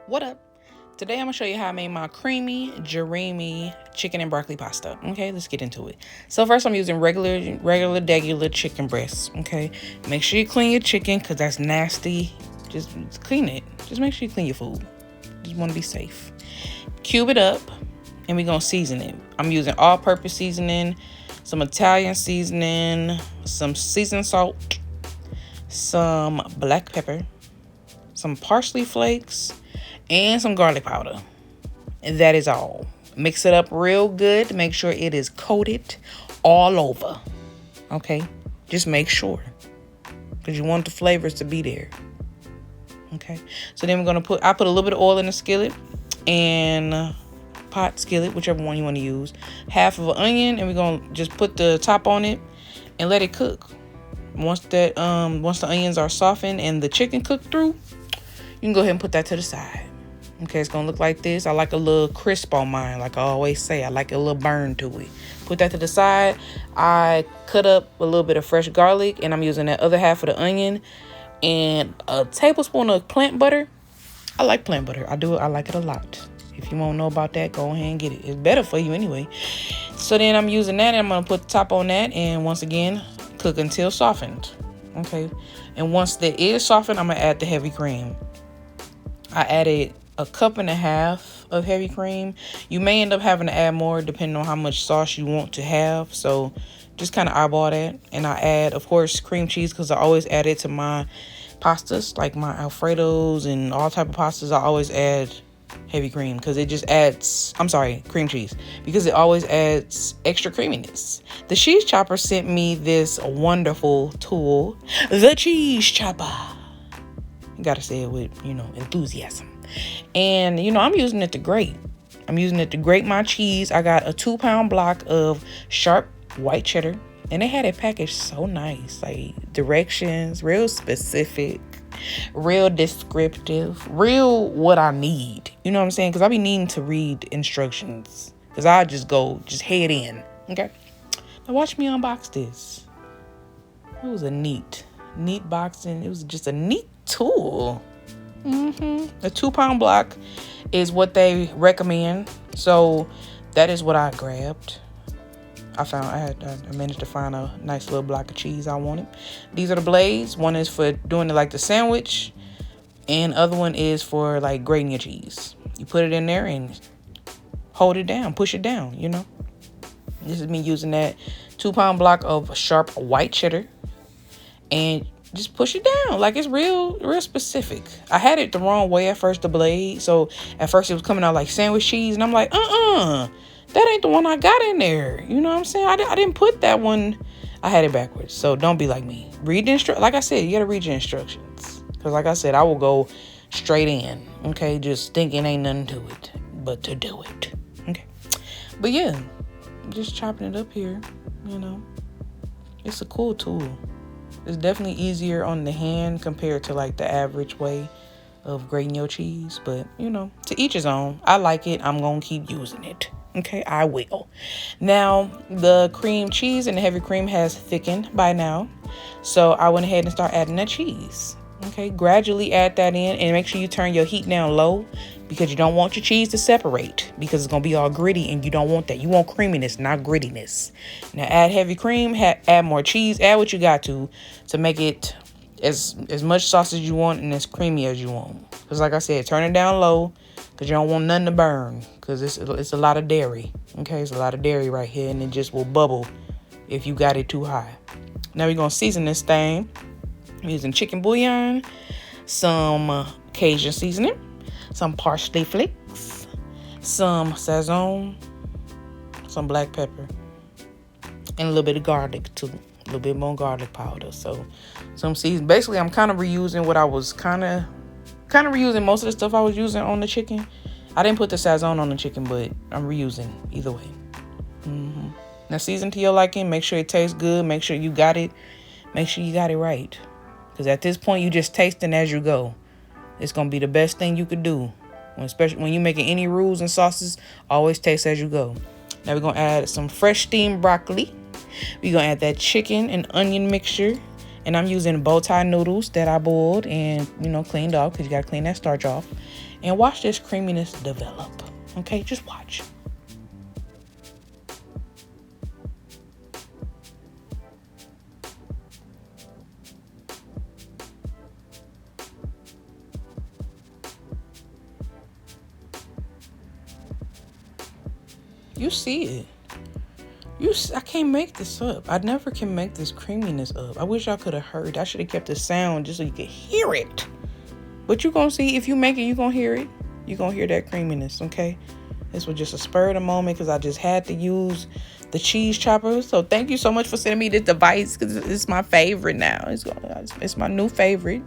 What up? Today I'm gonna show you how I made my creamy, dreamy chicken and broccoli pasta. Okay, let's get into it. So first I'm using regular chicken breasts. Okay, make sure you clean your chicken because that's nasty. Just clean it. Just make sure you clean your food. Just want to be safe. Cube it up and we're gonna season it. I'm using all-purpose seasoning, some Italian seasoning, some seasoned salt, some black pepper, some parsley flakes, and some garlic powder. And that is all. Mix it up real good to make sure it is coated all over. Okay? Just make sure. Because you want the flavors to be there. Okay? So then we're going to I put a little bit of oil in the skillet and pot skillet, whichever one you want to use. Half of an onion, and we're going to just put the top on it and let it cook. Once the onions are softened and the chicken cooked through, you can go ahead and put that to the side. Okay, it's gonna look like this. I like a little crisp on mine, like I always say. I like a little burn to it. Put that to the side. I cut up a little bit of fresh garlic, and I'm using that other half of the onion and a tablespoon of plant butter. I like plant butter. I like it a lot. If you want to know about that, go ahead and get it. It's better for you anyway. So then I'm using that, and I'm gonna put the top on that, and once again, cook until softened. Okay, and once that is softened, I'm gonna add the heavy cream. I added a cup and a half of heavy cream. You may end up having to add more depending on how much sauce you want to have. So just kind of eyeball that. And I add, of course, cream cheese because I always add it to my pastas, like my Alfredos and all type of pastas. I always add heavy cream because it just adds, cream cheese, because it always adds extra creaminess. The cheese chopper sent me this wonderful tool, the cheese chopper. You gotta say it with, enthusiasm. And, I'm using it to grate. I'm using it to grate my cheese. I got a 2-pound block of sharp white cheddar. And they had it packaged so nice. Like, directions, real specific, real descriptive, real what I need. You know what I'm saying? Because I be needing to read instructions. Because I just head in. Okay? Now watch me unbox this. It was a neat boxing. It was just a neat tool. The 2-pound block is what they recommend, so that is what I grabbed. I managed to find a nice little block of cheese I wanted. These are the blades. One is for doing it like the sandwich, and other one is for like grating your cheese. You put it in there and hold it down, push it down. This is me using that 2-pound block of sharp white cheddar, and just push it down. Like, it's real specific. I had it the wrong way at first, the blade. So at first it was coming out like sandwich cheese. And I'm like, that ain't the one I got in there. You know what I'm saying? I didn't put that one. I had it backwards. So don't be like me. Read the like I said, you got to read your instructions. Because like I said, I will go straight in. Okay? Just thinking ain't nothing to it but to do it. Okay? But yeah, just chopping it up here. It's a cool tool. It's definitely easier on the hand compared to like the average way of grating your cheese. But, to each his own. I like it. I'm going to keep using it. Okay, I will. Now, the cream cheese and the heavy cream has thickened by now. So I went ahead and started adding that cheese. Okay, gradually add that in and make sure you turn your heat down low because you don't want your cheese to separate because it's going to be all gritty and you don't want that. You want creaminess, not grittiness. Now add heavy cream, add more cheese, add what you got to make it as much sauce as you want and as creamy as you want. Because like I said, turn it down low because you don't want nothing to burn because it's a lot of dairy. Okay, it's a lot of dairy right here and it just will bubble if you got it too high. Now we're going to season this thing. I'm using chicken bouillon, some Cajun seasoning, some parsley flakes, some Sazón, some black pepper, and a little bit of garlic too. A little bit more garlic powder. So some seasoning. Basically, I'm kind of reusing what I was kind of reusing most of the stuff I was using on the chicken. I didn't put the Sazón on the chicken, but I'm reusing either way. Now season to your liking. Make sure it tastes good. Make sure you got it. Make sure you got it right. Because at this point, you just tasting as you go. It's going to be the best thing you could do. Especially when you're making any roux and sauces, always taste as you go. Now we're going to add some fresh steamed broccoli. We're going to add that chicken and onion mixture. And I'm using bow tie noodles that I boiled and, cleaned off because you got to clean that starch off. and watch this creaminess develop. Okay, just watch. You see it. I can't make this up. I never can make this creaminess up. I wish y'all could have heard. I should have kept the sound just so you could hear it. But you're going to see, if you make it, you're going to hear it. You're going to hear that creaminess, okay? This was just a spur of the moment because I just had to use the cheese chopper. So thank you so much for sending me this device because it's my favorite now. It's my new favorite.